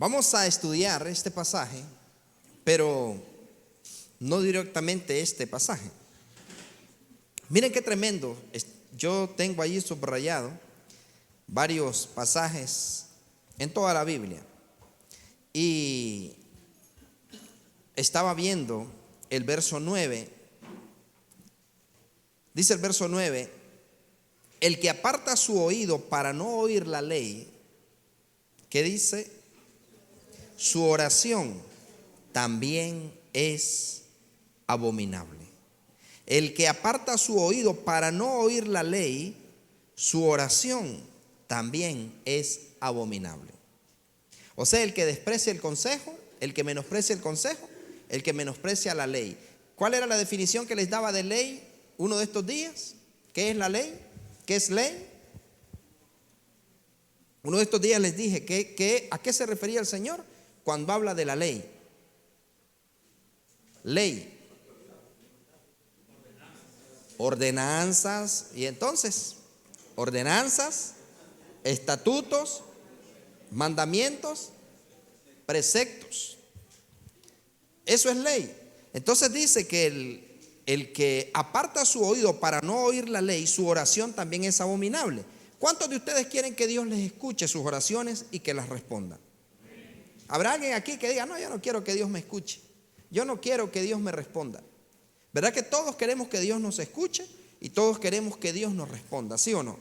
Vamos a estudiar este pasaje, pero no directamente este pasaje. Miren qué tremendo. Yo tengo allí subrayado varios pasajes en toda la Biblia. Y estaba viendo el verso 9. Dice el verso 9: el que aparta su oído para no oír la ley, ¿qué dice? Su oración también es abominable. El que aparta su oído para no oír la ley, su oración también es abominable. O sea, el que desprecia el consejo, el que menosprecia el consejo, el que menosprecia la ley. ¿Cuál era la definición que les daba de ley uno de estos días? ¿Qué es la ley? ¿Qué es ley? Uno de estos días les dije ¿a qué se refería el Señor cuando habla de la ley? Ley. Ordenanzas. Y entonces, ordenanzas, estatutos, mandamientos, preceptos. Eso es ley. Entonces dice que el que aparta su oído para no oír la ley, su oración también es abominable. ¿Cuántos de ustedes quieren que Dios les escuche sus oraciones y que las responda? ¿Habrá alguien aquí que diga: no, yo no quiero que Dios me escuche, yo no quiero que Dios me responda? ¿Verdad que todos queremos que Dios nos escuche y todos queremos que Dios nos responda? ¿Sí o no?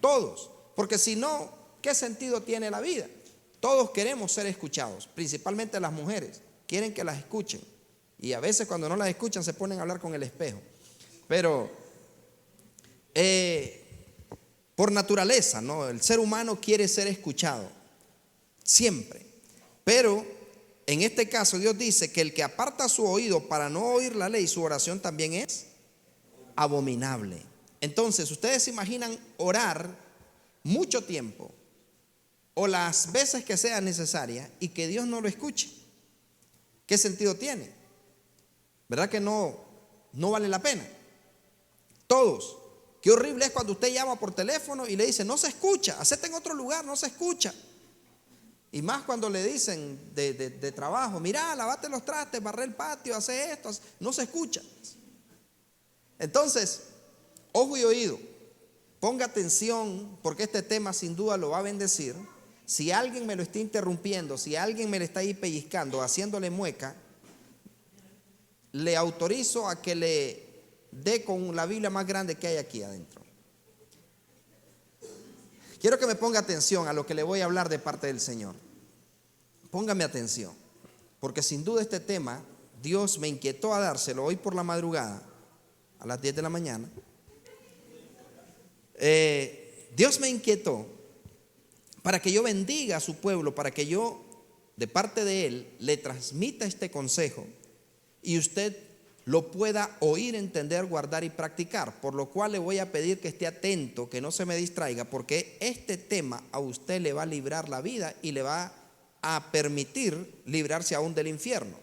Todos. Porque si no, ¿qué sentido tiene la vida? Todos queremos ser escuchados, principalmente las mujeres quieren que las escuchen. Y a veces cuando no las escuchan se ponen a hablar con el espejo. Pero por naturaleza, ¿no? El ser humano quiere ser escuchado siempre. Pero en este caso Dios dice que el que aparta su oído para no oír la ley, su oración también es abominable. Entonces, ustedes se imaginan orar mucho tiempo o las veces que sea necesaria y que Dios no lo escuche. ¿Qué sentido tiene? ¿Verdad que no vale la pena? Todos. Qué horrible es cuando usted llama por teléfono y le dice: no se escucha, hacete en otro lugar, no se escucha. Y más cuando le dicen de trabajo: mira, lavate los trastes, barre el patio, hace esto, no se escucha. Entonces, ojo y oído, ponga atención, porque este tema sin duda lo va a bendecir. Si alguien me lo está interrumpiendo, si alguien me le está ahí pellizcando, haciéndole mueca, le autorizo a que le dé con la Biblia más grande que hay aquí adentro. Quiero que me ponga atención a lo que le voy a hablar de parte del Señor. Póngame atención, porque sin duda este tema Dios me inquietó a dárselo hoy por la madrugada, a las 10 de la mañana. Dios me inquietó para que yo bendiga a su pueblo, para que yo, de parte de Él, le transmita este consejo y usted lo pueda oír, entender, guardar y practicar. Por lo cual le voy a pedir que esté atento, que no se me distraiga, porque este tema a usted le va a librar la vida y le va a permitir librarse aún del infierno.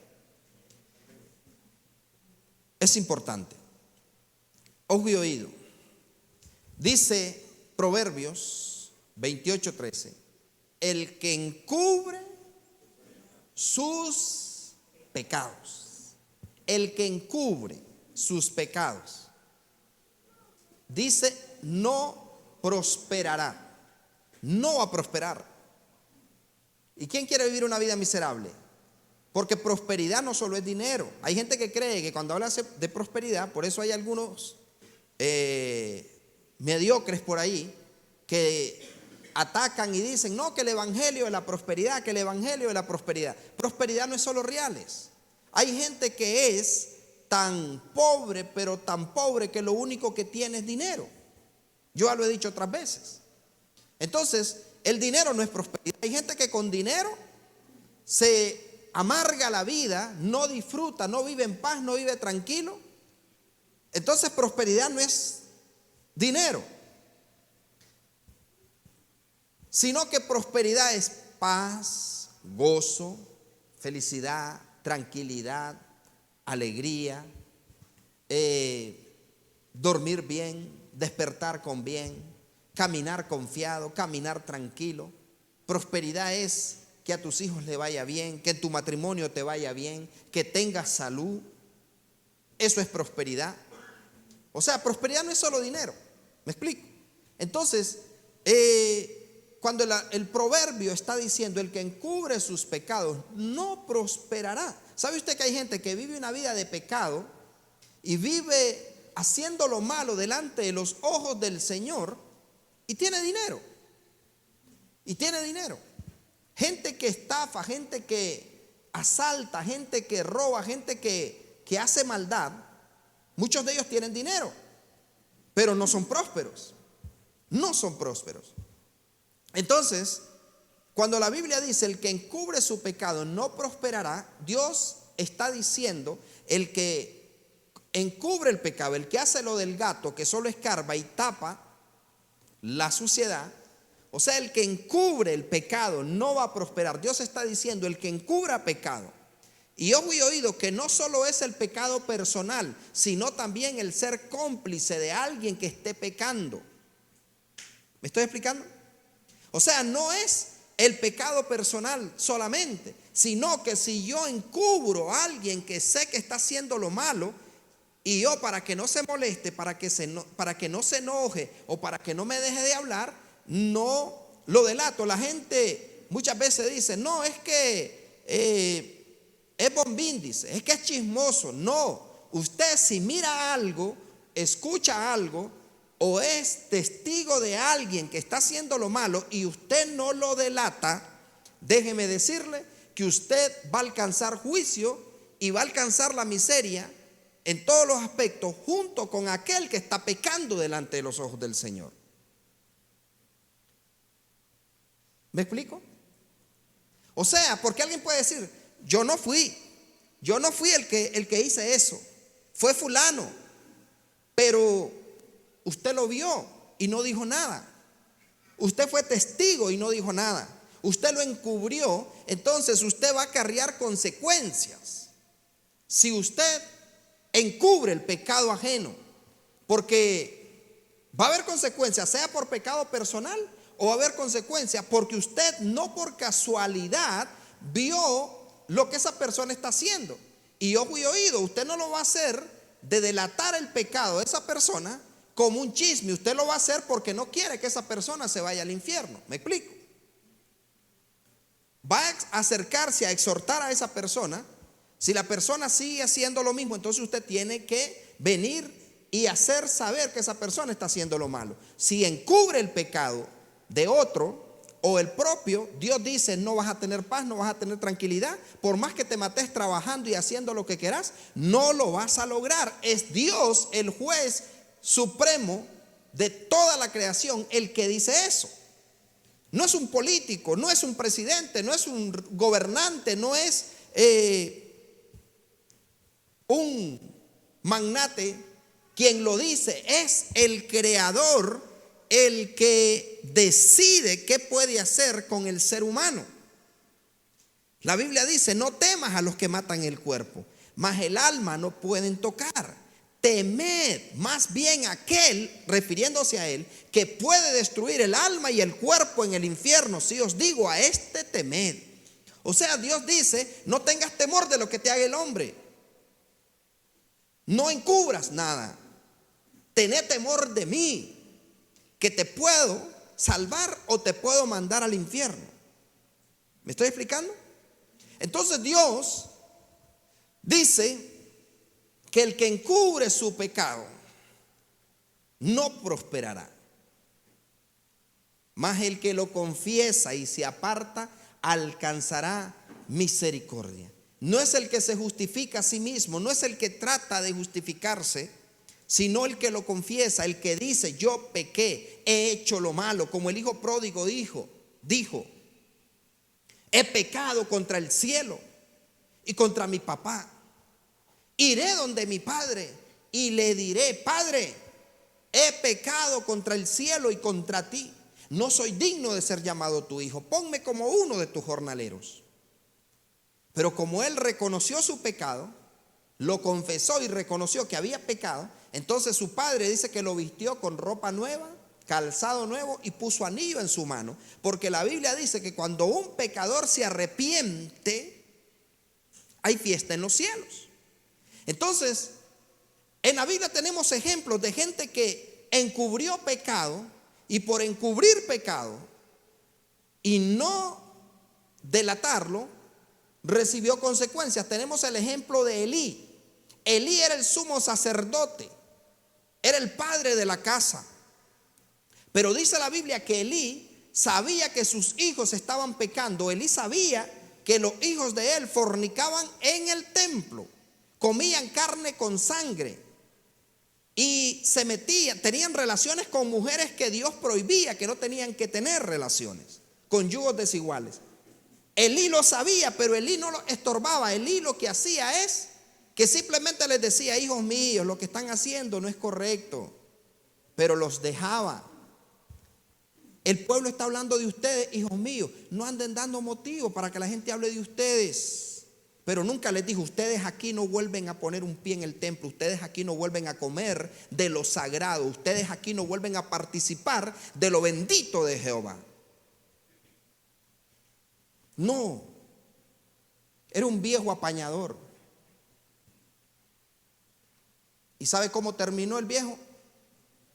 Es importante. Ojo y oído. Dice Proverbios 28:13: el que encubre sus pecados. El que encubre sus pecados, dice, no prosperará. No va a prosperar. ¿Y quién quiere vivir una vida miserable? Porque prosperidad no solo es dinero. Hay gente que cree que cuando habla de prosperidad, por eso hay algunos mediocres por ahí que atacan y dicen: no, que el evangelio de la prosperidad, que el evangelio de la prosperidad. Prosperidad no es solo reales. Hay gente que es tan pobre, pero tan pobre que lo único que tiene es dinero. Yo ya lo he dicho otras veces. Entonces, el dinero no es prosperidad. Hay gente que con dinero se amarga la vida, no disfruta, no vive en paz, no vive tranquilo. Entonces, prosperidad no es dinero, sino que prosperidad es paz, gozo, felicidad, tranquilidad, alegría, dormir bien, despertar con bien, caminar confiado, caminar tranquilo. Prosperidad es que a tus hijos le vaya bien, que en tu matrimonio te vaya bien, que tengas salud. Eso es prosperidad. O sea, prosperidad no es solo dinero. ¿Me explico? Entonces, cuando el proverbio está diciendo el que encubre sus pecados no prosperará. ¿Sabe usted que hay gente que vive una vida de pecado y vive haciendo lo malo delante de los ojos del Señor y tiene dinero? Y tiene dinero. Gente que estafa, gente que asalta, gente que roba, gente que hace maldad. Muchos de ellos tienen dinero, pero no son prósperos. No son prósperos. Entonces, cuando la Biblia dice el que encubre su pecado no prosperará, Dios está diciendo el que encubre el pecado, el que hace lo del gato, que solo escarba y tapa la suciedad. O sea, el que encubre el pecado no va a prosperar. Dios está diciendo el que encubra pecado. Y ojo y oído que no solo es el pecado personal, sino también el ser cómplice de alguien que esté pecando. ¿Me estoy explicando? O sea, no es el pecado personal solamente, sino que si yo encubro a alguien que sé que está haciendo lo malo, y yo para que no se moleste, para que no se enoje o para que no me deje de hablar, no lo delato. La gente muchas veces dice, no, es que es bombín, dice, es que es chismoso. No, usted si mira algo, escucha algo o es testigo de alguien que está haciendo lo malo y usted no lo delata, déjeme decirle que usted va a alcanzar juicio y va a alcanzar la miseria en todos los aspectos junto con aquel que está pecando delante de los ojos del Señor. ¿Me explico? O sea, porque alguien puede decir, yo no fui el que hice eso, fue fulano, pero usted lo vio y no dijo nada. Usted fue testigo y no dijo nada. Usted lo encubrió, entonces usted va a acarrear consecuencias. Si usted encubre el pecado ajeno, porque va a haber consecuencias, sea por pecado personal o va a haber consecuencias porque usted no por casualidad vio lo que esa persona está haciendo. Y ojo y oído, usted no lo va a hacer de delatar el pecado de esa persona como un chisme. Usted lo va a hacer porque no quiere que esa persona se vaya al infierno. ¿Me explico? Va a acercarse a exhortar a esa persona. Si la persona sigue haciendo lo mismo, entonces usted tiene que venir y hacer saber que esa persona está haciendo lo malo. Si encubre el pecado de otro o el propio, Dios dice, no vas a tener paz, no vas a tener tranquilidad. Por más que te mates trabajando y haciendo lo que quieras, no lo vas a lograr. Es Dios el juez supremo de toda la creación el que dice eso. No es un político, no es un presidente, no es un gobernante, no es un magnate quien lo dice. Es el creador el que decide qué puede hacer con el ser humano. La Biblia dice, no temas a los que matan el cuerpo, mas el alma no pueden tocar. Temed más bien a aquel, refiriéndose a él, que puede destruir el alma y el cuerpo en el infierno. Si os digo, a este temed. O sea, Dios dice, no tengas temor de lo que te haga el hombre. No encubras nada. Tené temor de mí, que te puedo salvar o te puedo mandar al infierno. ¿Me estoy explicando? Entonces Dios dice que el que encubre su pecado no prosperará, mas el que lo confiesa y se aparta alcanzará misericordia. No es el que se justifica a sí mismo, no es el que trata de justificarse, sino el que lo confiesa, el que dice, yo pequé, he hecho lo malo, como el hijo pródigo dijo, he pecado contra el cielo y contra mi papá. Iré donde mi padre y le diré, Padre, he pecado contra el cielo y contra ti. No soy digno de ser llamado tu hijo. Ponme como uno de tus jornaleros. Pero como él reconoció su pecado, lo confesó y reconoció que había pecado, entonces su padre dice que lo vistió con ropa nueva, calzado nuevo y puso anillo en su mano. Porque la Biblia dice que cuando un pecador se arrepiente, hay fiesta en los cielos. Entonces, en la Biblia tenemos ejemplos de gente que encubrió pecado y por encubrir pecado y no delatarlo, recibió consecuencias. Tenemos el ejemplo de Elí. Elí era el sumo sacerdote, era el padre de la casa. Pero dice la Biblia que Elí sabía que sus hijos estaban pecando. Elí sabía que los hijos de él fornicaban en el templo, comían carne con sangre y se metían, tenían relaciones con mujeres que Dios prohibía que no tenían que tener relaciones, con yugos desiguales. Elí lo sabía, pero Elí no lo estorbaba. Elí lo que hacía es que simplemente les decía: hijos míos, lo que están haciendo no es correcto, pero los dejaba. El pueblo está hablando de ustedes, hijos míos, no anden dando motivos para que la gente hable de ustedes. Pero nunca les dijo: ustedes aquí no vuelven a poner un pie en el templo, ustedes aquí no vuelven a comer de lo sagrado, ustedes aquí no vuelven a participar de lo bendito de Jehová. No, era un viejo apañador. ¿Y sabe cómo terminó el viejo?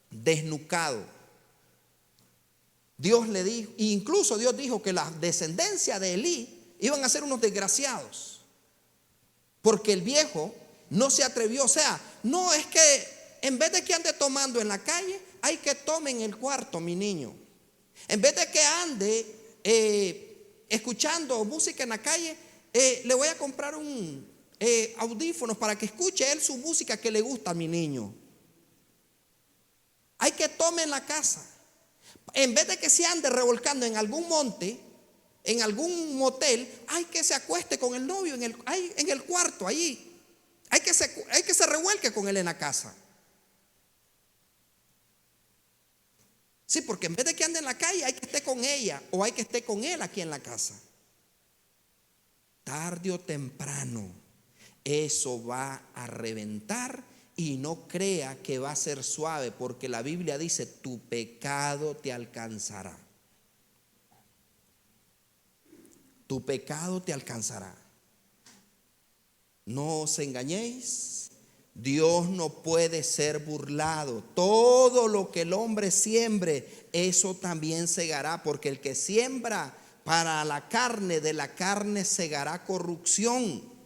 Desnucado. Dios le dijo, incluso Dios dijo que la descendencia de Elí iban a ser unos desgraciados, porque el viejo no se atrevió. O sea, no es que en vez de que ande tomando en la calle, hay que tome en el cuarto, mi niño. En vez de que ande escuchando música en la calle, le voy a comprar un audífonos para que escuche él su música que le gusta a mi niño. Hay que tome en la casa. En vez de que se ande revolcando en algún monte, en algún motel, hay que se acueste con el novio en el cuarto, allí. Hay que se revuelque con él en la casa. Sí, porque en vez de que ande en la calle, hay que esté con ella o hay que esté con él aquí en la casa. Tarde o temprano, eso va a reventar. Y no crea que va a ser suave, porque la Biblia dice: tu pecado te alcanzará. Tu pecado te alcanzará. No os engañéis, Dios no puede ser burlado. Todo lo que el hombre siembre, eso también segará, porque el que siembra para la carne, de la carne segará corrupción.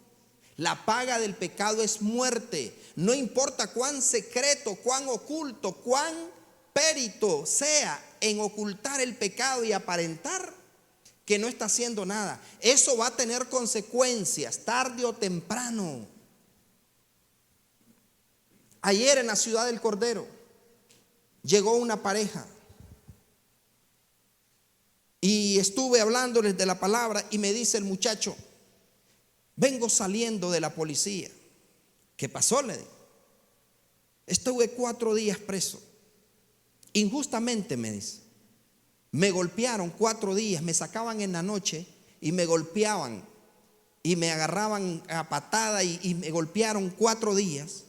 La paga del pecado es muerte. No importa cuán secreto, cuán oculto, cuán perito sea en ocultar el pecado y aparentar que no está haciendo nada. Eso va a tener consecuencias tarde o temprano. Ayer en la ciudad del Cordero llegó una pareja y estuve hablándoles de la palabra y me dice el muchacho: vengo saliendo de la policía. ¿Qué pasó? Le digo. Estuve 4 días preso. Injustamente, me dice. Me golpearon 4 días, me sacaban en la noche y me golpeaban y me agarraban a patada y me golpearon 4 días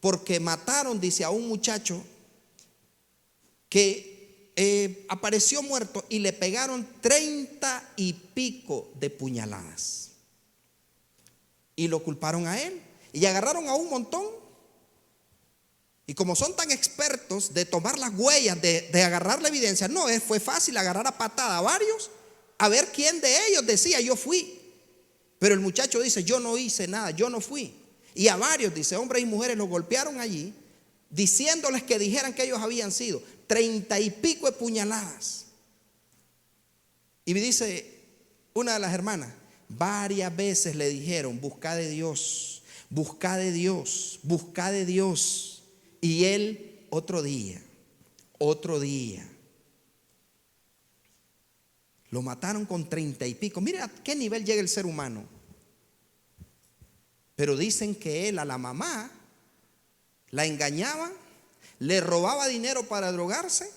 porque mataron, dice, a un muchacho que apareció muerto y le pegaron 30 y pico de puñaladas. Y lo culparon a él. Y agarraron a un montón. Y como son tan expertos de tomar las huellas, de agarrar la evidencia, no, fue fácil agarrar a patada a varios, a ver quién de ellos decía: yo fui. Pero el muchacho dice: yo no hice nada, yo no fui. Y a varios, dice, hombres y mujeres, los golpearon allí, diciéndoles que dijeran que ellos habían sido 30 y pico de puñaladas. Y me dice una de las hermanas: varias veces le dijeron: busca de Dios, busca de Dios, busca de Dios. Y él otro día. Lo mataron con 30 y pico. Mira a qué nivel llega el ser humano. Pero dicen que él a la mamá la engañaba, le robaba dinero para drogarse.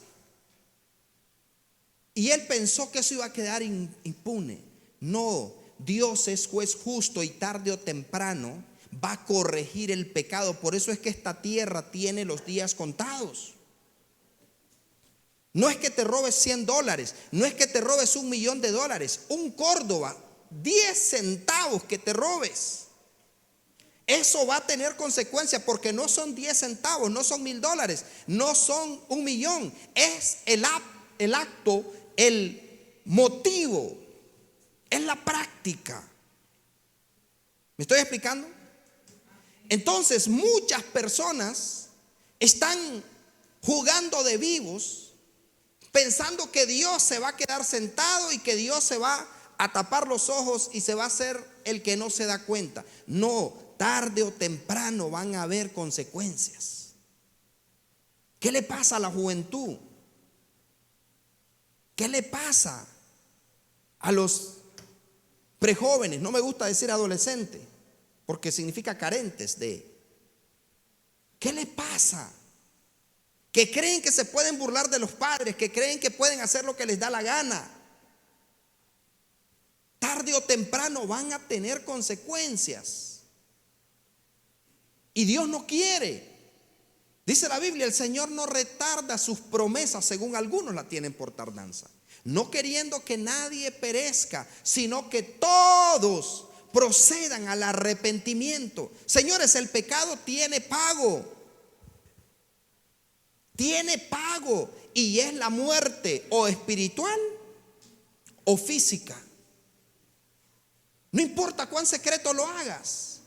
Y él pensó que eso iba a quedar impune. No. Dios es juez justo y tarde o temprano va a corregir el pecado. Por eso es que esta tierra tiene los días contados. No es que te robes $100, no es que te robes $1.000.000, un Córdoba, 10 centavos que te robes. Eso va a tener consecuencias porque no son 10 centavos, no son $1.000, no son 1.000.000. Es el acto, el motivo, es la práctica. ¿Me estoy explicando? Entonces muchas personas están jugando de vivos, pensando que Dios se va a quedar sentado y que Dios se va a tapar los ojos y se va a hacer el que no se da cuenta. No, tarde o temprano van a haber consecuencias. ¿Qué le pasa a la juventud? ¿Qué le pasa a los prejóvenes? No me gusta decir adolescentes, porque significa carentes de. ¿Qué le pasa? Que creen que se pueden burlar de los padres, que creen que pueden hacer lo que les da la gana. Tarde o temprano van a tener consecuencias. Y Dios no quiere. Dice la Biblia, el Señor no retarda sus promesas, según algunos la tienen por tardanza. No queriendo que nadie perezca, sino que todos procedan al arrepentimiento. Señores, el pecado tiene pago. Tiene pago, y es la muerte, o espiritual o física. No importa cuán secreto lo hagas,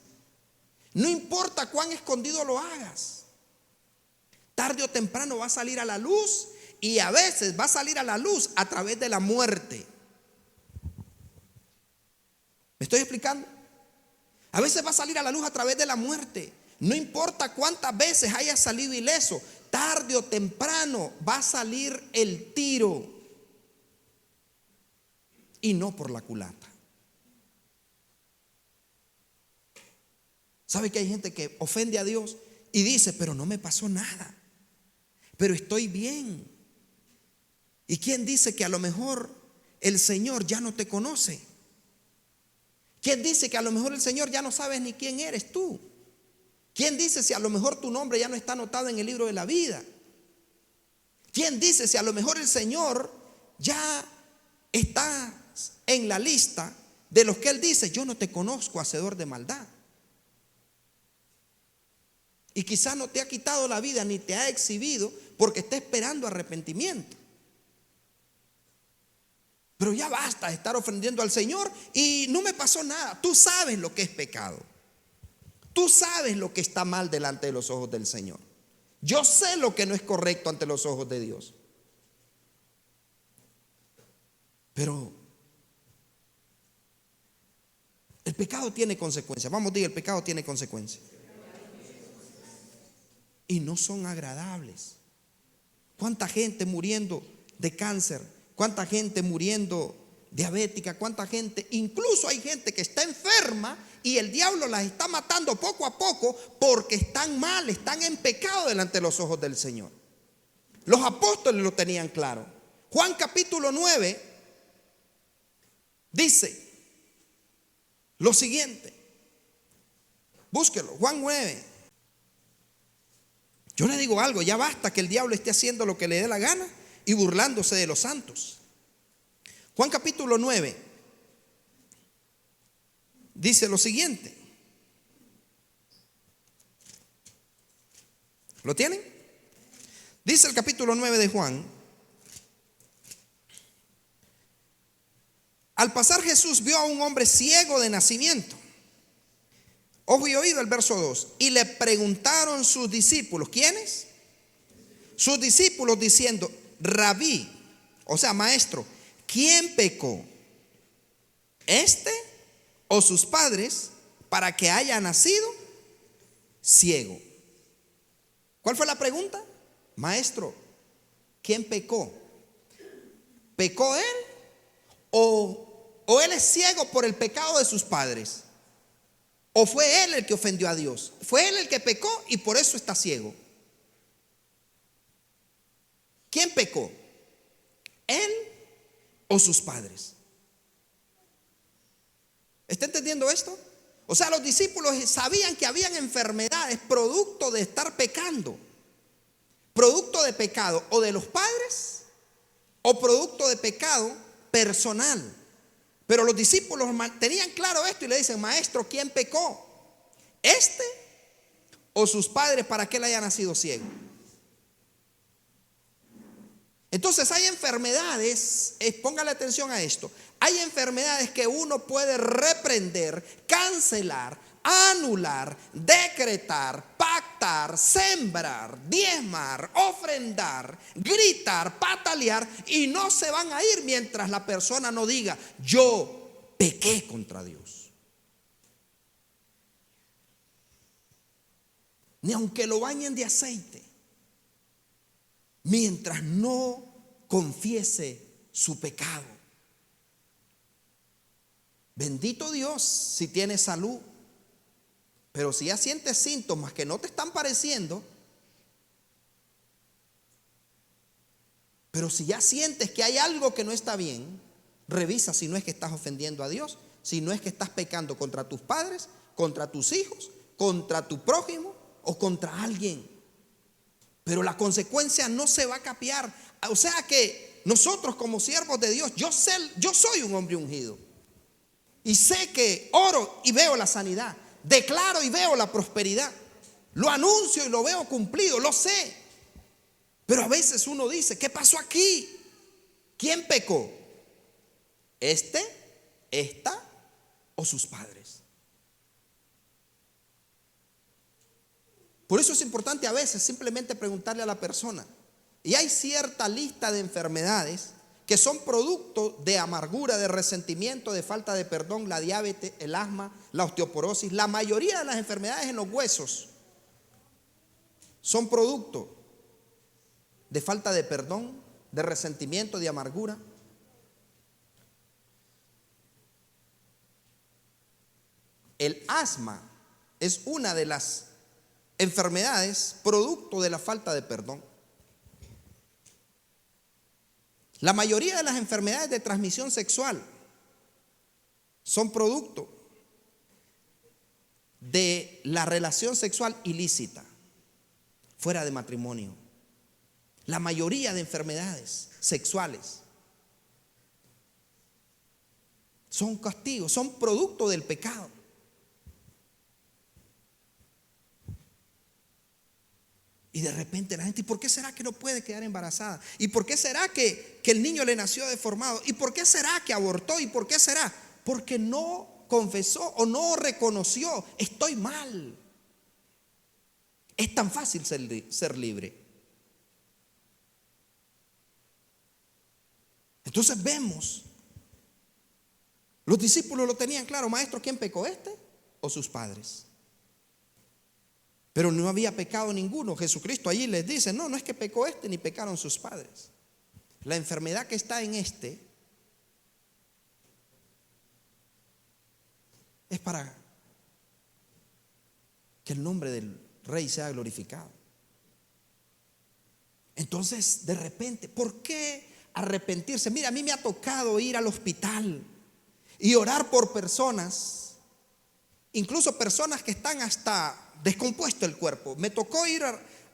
no importa cuán escondido lo hagas, tarde o temprano va a salir a la luz, y a veces va a salir a la luz a través de la muerte. ¿Me estoy explicando? A veces va a salir a la luz a través de la muerte. No importa cuántas veces haya salido ileso, tarde o temprano va a salir el tiro, y no por la culata. ¿Sabe que hay gente que ofende a Dios y dice, pero no me pasó nada, pero estoy bien? ¿Y quién dice que a lo mejor el Señor ya no te conoce? ¿Quién dice que a lo mejor el Señor ya no sabes ni quién eres tú? ¿Quién dice si a lo mejor tu nombre ya no está anotado en el libro de la vida? ¿Quién dice si a lo mejor el Señor ya está en la lista de los que Él dice, yo no te conozco, hacedor de maldad? Y quizás no te ha quitado la vida ni te ha exhibido porque está esperando arrepentimiento. Pero ya basta de estar ofendiendo al Señor y no me pasó nada. Tú sabes lo que es pecado. Tú sabes lo que está mal delante de los ojos del Señor. Yo sé lo que no es correcto ante los ojos de Dios. Pero el pecado tiene consecuencias. Vamos, diga, el pecado tiene consecuencias. Y no son agradables. ¿Cuánta gente muriendo de cáncer? ¿Cuánta gente muriendo diabética? ¿Cuánta gente? Incluso hay gente que está enferma y el diablo las está matando poco a poco porque están mal, están en pecado delante de los ojos del Señor. Los apóstoles lo tenían claro. Juan capítulo 9 dice lo siguiente. Búsquelo, Juan 9. Yo le digo algo, ya basta que el diablo esté haciendo lo que le dé la gana y burlándose de los santos. Juan capítulo 9 dice lo siguiente. ¿Lo tienen? Dice el capítulo 9 de Juan: al pasar Jesús vio a un hombre ciego de nacimiento. Ojo y oído el verso 2. Y le preguntaron sus discípulos. ¿Quiénes? Sus discípulos diciendo: Rabí, o sea, maestro, ¿quién pecó? ¿Este o sus padres para que haya nacido ciego? ¿Cuál fue la pregunta? Maestro, ¿quién pecó? ¿Pecó él o él es ciego por el pecado de sus padres? ¿O fue él el que ofendió a Dios? ¿Fue él el que pecó y por eso está ciego? ¿Quién pecó? ¿Él o sus padres? ¿Está entendiendo esto? O sea, los discípulos sabían que habían enfermedades producto de estar pecando, producto de pecado o de los padres o producto de pecado personal. Pero los discípulos tenían claro esto y le dicen: maestro, ¿quién pecó? ¿Este o sus padres para que él haya nacido ciego? Entonces hay enfermedades, póngale atención a esto, hay enfermedades que uno puede reprender, cancelar, anular, decretar, pactar, sembrar, diezmar, ofrendar, gritar, patalear, y no se van a ir mientras la persona no diga: yo pequé contra Dios. Ni aunque lo bañen de aceite, mientras no confiese su pecado. Bendito Dios si tienes salud, pero si ya sientes síntomas que no te están pareciendo, pero si ya sientes que hay algo que no está bien, revisa si no es que estás ofendiendo a Dios, si no es que estás pecando contra tus padres, contra tus hijos, contra tu prójimo o contra alguien. Pero la consecuencia no se va a capear. O sea que nosotros como siervos de Dios, yo soy un hombre ungido. Y sé que oro y veo la sanidad. Declaro y veo la prosperidad. Lo anuncio y lo veo cumplido, lo sé. Pero a veces uno dice: ¿qué pasó aquí? ¿Quién pecó? ¿Este, esta o sus padres? Por eso es importante a veces simplemente preguntarle a la persona. Y hay cierta lista de enfermedades que son producto de amargura, de resentimiento, de falta de perdón: la diabetes, el asma, la osteoporosis. La mayoría de las enfermedades en los huesos son producto de falta de perdón, de resentimiento, de amargura. El asma es una de las enfermedades producto de la falta de perdón. La mayoría de las enfermedades de transmisión sexual son producto de la relación sexual ilícita, fuera de matrimonio. La mayoría de enfermedades sexuales son castigos, son producto del pecado. Y de repente la gente: ¿y por qué será que no puede quedar embarazada? ¿Y por qué será que el niño le nació deformado? ¿Y por qué será que abortó? ¿Y por qué será? Porque no confesó o no reconoció: estoy mal. Es tan fácil ser libre. Entonces vemos, los discípulos lo tenían claro: maestro, ¿quién pecó, este o sus padres? Pero no había pecado ninguno. Jesucristo allí les dice: no es que pecó este ni pecaron sus padres. La enfermedad que está en este es para que el nombre del Rey sea glorificado. Entonces, de repente, ¿por qué arrepentirse? Mira, a mí me ha tocado ir al hospital y orar por personas, incluso personas que están hasta descompuesto el cuerpo. Me tocó ir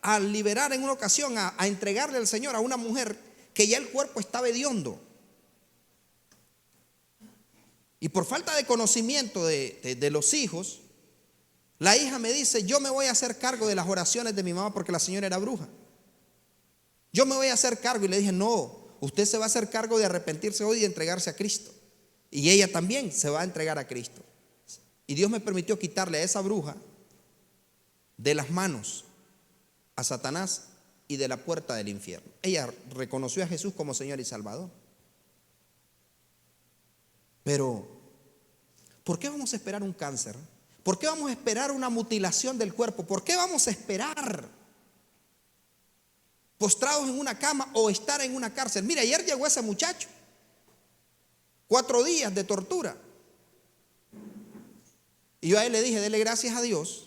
a liberar en una ocasión, a entregarle al Señor a una mujer que ya el cuerpo estaba hediondo. Y por falta de conocimiento de los hijos, la hija me dice: yo me voy a hacer cargo de las oraciones de mi mamá, porque la señora era bruja. Yo me voy a hacer cargo. Y le dije: no, usted se va a hacer cargo de arrepentirse hoy y de entregarse a Cristo. Y ella también se va a entregar a Cristo. Y Dios me permitió quitarle a esa bruja de las manos a Satanás y de la puerta del infierno. Ella reconoció a Jesús como Señor y Salvador. Pero ¿por qué vamos a esperar un cáncer? ¿Por qué vamos a esperar una mutilación del cuerpo? ¿Por qué vamos a esperar postrados en una cama o estar en una cárcel? Mira, ayer llegó ese muchacho, 4 días de tortura, y yo a él le dije: dele gracias a Dios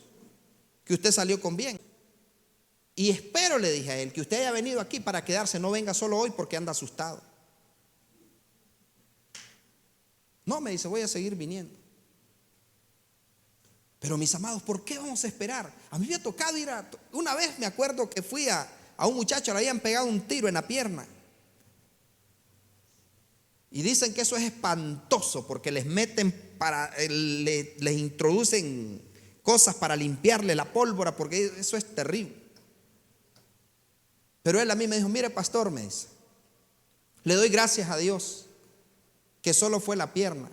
que usted salió con bien. Y espero, le dije a él, que usted haya venido aquí para quedarse, no venga solo hoy porque anda asustado. No, me dice: voy a seguir viniendo. Pero mis amados, ¿por qué vamos a esperar? A mí me ha tocado ir una vez me acuerdo que fui a un muchacho, le habían pegado un tiro en la pierna. Y dicen que eso es espantoso porque les meten les introducen cosas para limpiarle la pólvora, porque eso es terrible. Pero él a mí me dijo: mire, pastor, me dice, le doy gracias a Dios que solo fue la pierna.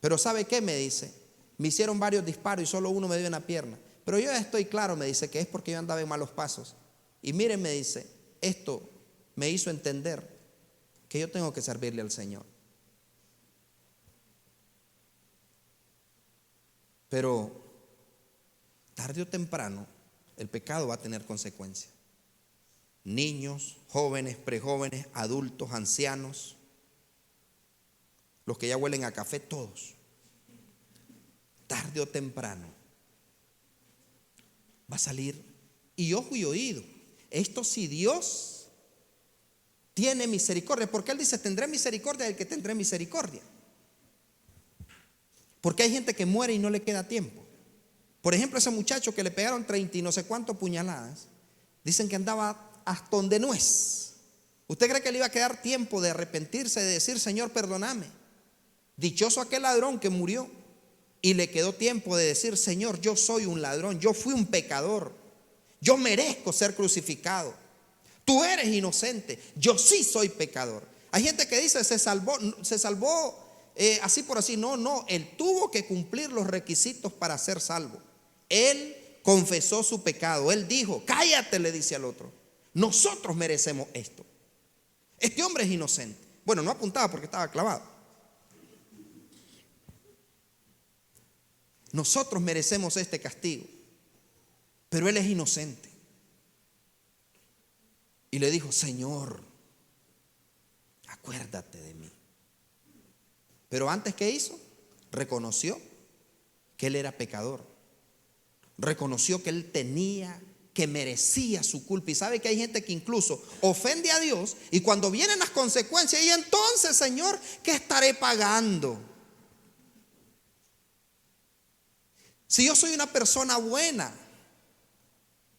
Pero ¿sabe qué? Me dice, me hicieron varios disparos y solo uno me dio en la pierna. Pero yo ya estoy claro, me dice, que es porque yo andaba en malos pasos. Y mire, me dice, esto me hizo entender que yo tengo que servirle al Señor. Pero tarde o temprano el pecado va a tener consecuencias. Niños, jóvenes, prejóvenes, adultos, ancianos, los que ya huelen a café, todos. Tarde o temprano va a salir. Y ojo y oído, esto si Dios tiene misericordia, porque Él dice: tendré misericordia del que tendré misericordia. Porque hay gente que muere y no le queda tiempo. Por ejemplo, ese muchacho que le pegaron 30 y no sé cuántas puñaladas, dicen que andaba hasta donde no es. ¿Usted cree que le iba a quedar tiempo de arrepentirse, de decir: Señor, perdóname? Dichoso aquel ladrón que murió y le quedó tiempo de decir: Señor, yo soy un ladrón, yo fui un pecador, yo merezco ser crucificado, tú eres inocente, yo sí soy pecador. Hay gente que dice: se salvó así por así. No, él tuvo que cumplir los requisitos para ser salvo. Él confesó su pecado, él dijo: cállate, le dice al otro, nosotros merecemos esto. Este hombre es inocente. Bueno, no apuntaba porque estaba clavado. Nosotros merecemos este castigo, pero él es inocente. Y le dijo: Señor, acuérdate de mí. Pero antes, ¿qué hizo? Reconoció que él era pecador. Reconoció que él que merecía su culpa. Y sabe que hay gente que incluso ofende a Dios, y cuando vienen las consecuencias, y entonces, Señor, ¿qué estaré pagando? Si yo soy una persona buena,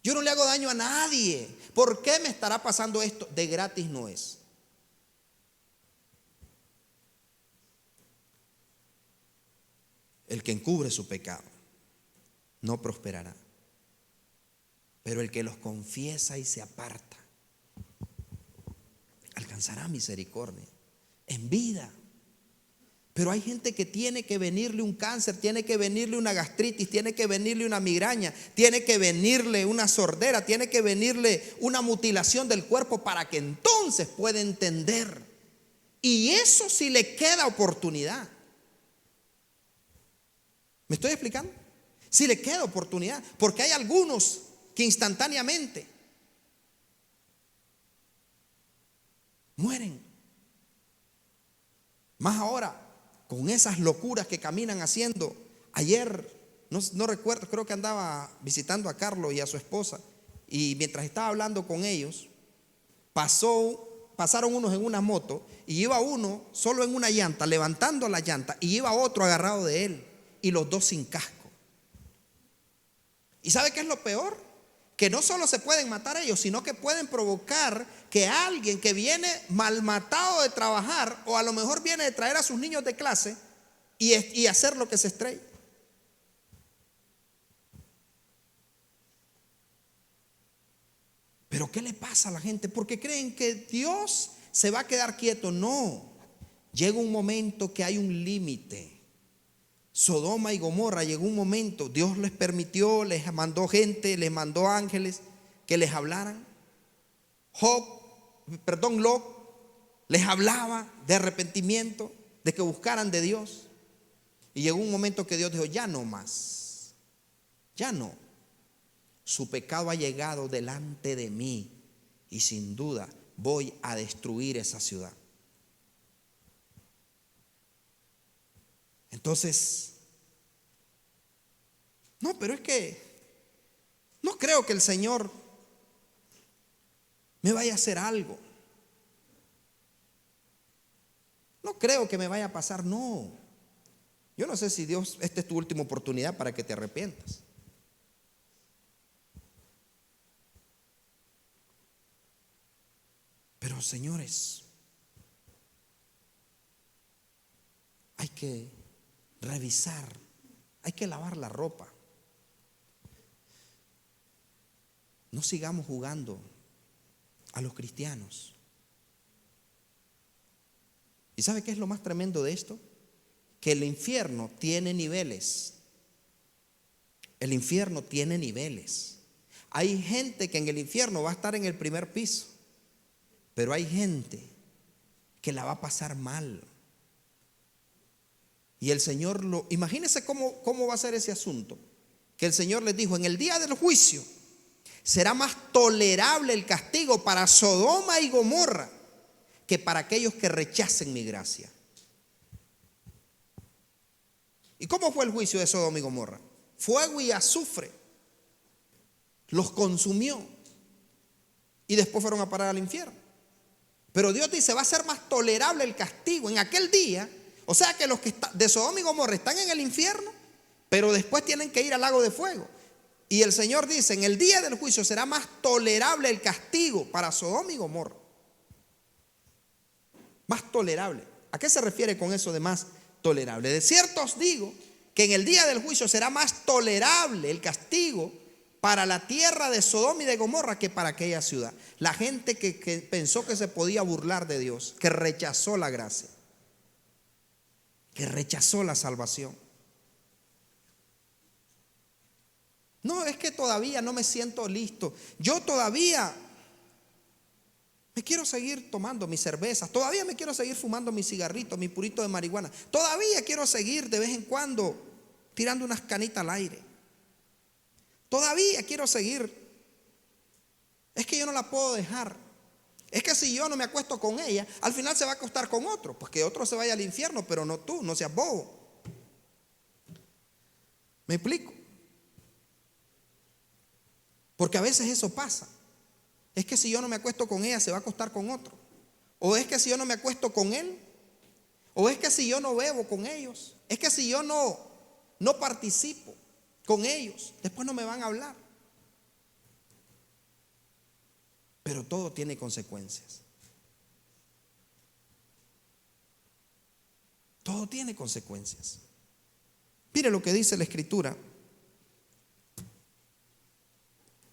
yo no le hago daño a nadie, ¿por qué me estará pasando esto? De gratis no es. El que encubre su pecado no prosperará, pero el que los confiesa y se aparta alcanzará misericordia en vida. Pero hay gente que tiene que venirle un cáncer, tiene que venirle una gastritis, tiene que venirle una migraña, tiene que venirle una sordera, tiene que venirle una mutilación del cuerpo para que entonces pueda entender. Y eso sí le queda oportunidad. ¿Me estoy explicando? Si le queda oportunidad, porque hay algunos que instantáneamente mueren. Más ahora con esas locuras que caminan haciendo. Ayer, no recuerdo, creo que andaba visitando a Carlos y a su esposa, y mientras estaba hablando con ellos, pasaron unos en una moto, y iba uno solo en una llanta, levantando la llanta, y iba otro agarrado de él, y los dos sin casco. ¿Y sabe qué es lo peor? Que no solo se pueden matar ellos, sino que pueden provocar que alguien que viene mal matado de trabajar, o a lo mejor viene de traer a sus niños de clase, y hacer lo que se estrella. Pero ¿qué le pasa a la gente? Porque creen que Dios se va a quedar quieto. No, llega un momento que hay un límite. Sodoma y Gomorra llegó un momento, Dios les permitió, les mandó gente, les mandó ángeles que les hablaran. Lot les hablaba de arrepentimiento, de que buscaran de Dios. Y llegó un momento que Dios dijo: ya no más, ya no. Su pecado ha llegado delante de mí, y sin duda voy a destruir esa ciudad. Entonces, no, pero es que no creo que el Señor me vaya a hacer algo. No creo que me vaya a pasar. No, yo no sé si Dios, esta es tu última oportunidad para que te arrepientas. Pero señores, hay que revisar, hay que lavar la ropa. No sigamos jugando a los cristianos. ¿Y sabe qué es lo más tremendo de esto? Que el infierno tiene niveles. El infierno tiene niveles. Hay gente que en el infierno va a estar en el primer piso, pero hay gente que la va a pasar mal. Y el Señor imagínense cómo va a ser ese asunto. Que el Señor les dijo: en el día del juicio será más tolerable el castigo para Sodoma y Gomorra que para aquellos que rechacen mi gracia. ¿Y cómo fue el juicio de Sodoma y Gomorra? Fuego y azufre los consumió y después fueron a parar al infierno. Pero Dios dice: va a ser más tolerable el castigo en aquel día. O sea que los que de Sodoma y Gomorra están en el infierno, pero después tienen que ir al lago de fuego. Y el Señor dice: en el día del juicio será más tolerable el castigo para Sodoma y Gomorra. Más tolerable. ¿A qué se refiere con eso de más tolerable? De cierto os digo que en el día del juicio será más tolerable el castigo para la tierra de Sodoma y de Gomorra que para aquella ciudad. La gente que pensó que se podía burlar de Dios, que rechazó la gracia, que rechazó la salvación. No, es que todavía no me siento listo. Yo todavía me quiero seguir tomando mis cervezas. Todavía me quiero seguir fumando mis cigarritos, mi purito de marihuana. Todavía quiero seguir de vez en cuando tirando unas canitas al aire. Todavía quiero seguir. Es que yo no la puedo dejar. Es que si yo no me acuesto con ella, al final se va a acostar con otro. Pues que otro se vaya al infierno, pero no tú, no seas bobo. ¿Me explico? Porque a veces eso pasa. Es que si yo no me acuesto con ella, se va a acostar con otro. O es que si yo no me acuesto con él. O es que si yo no bebo con ellos. Es que si yo no participo con ellos, después no me van a hablar. Pero todo tiene consecuencias. Todo tiene consecuencias. Mire lo que dice la Escritura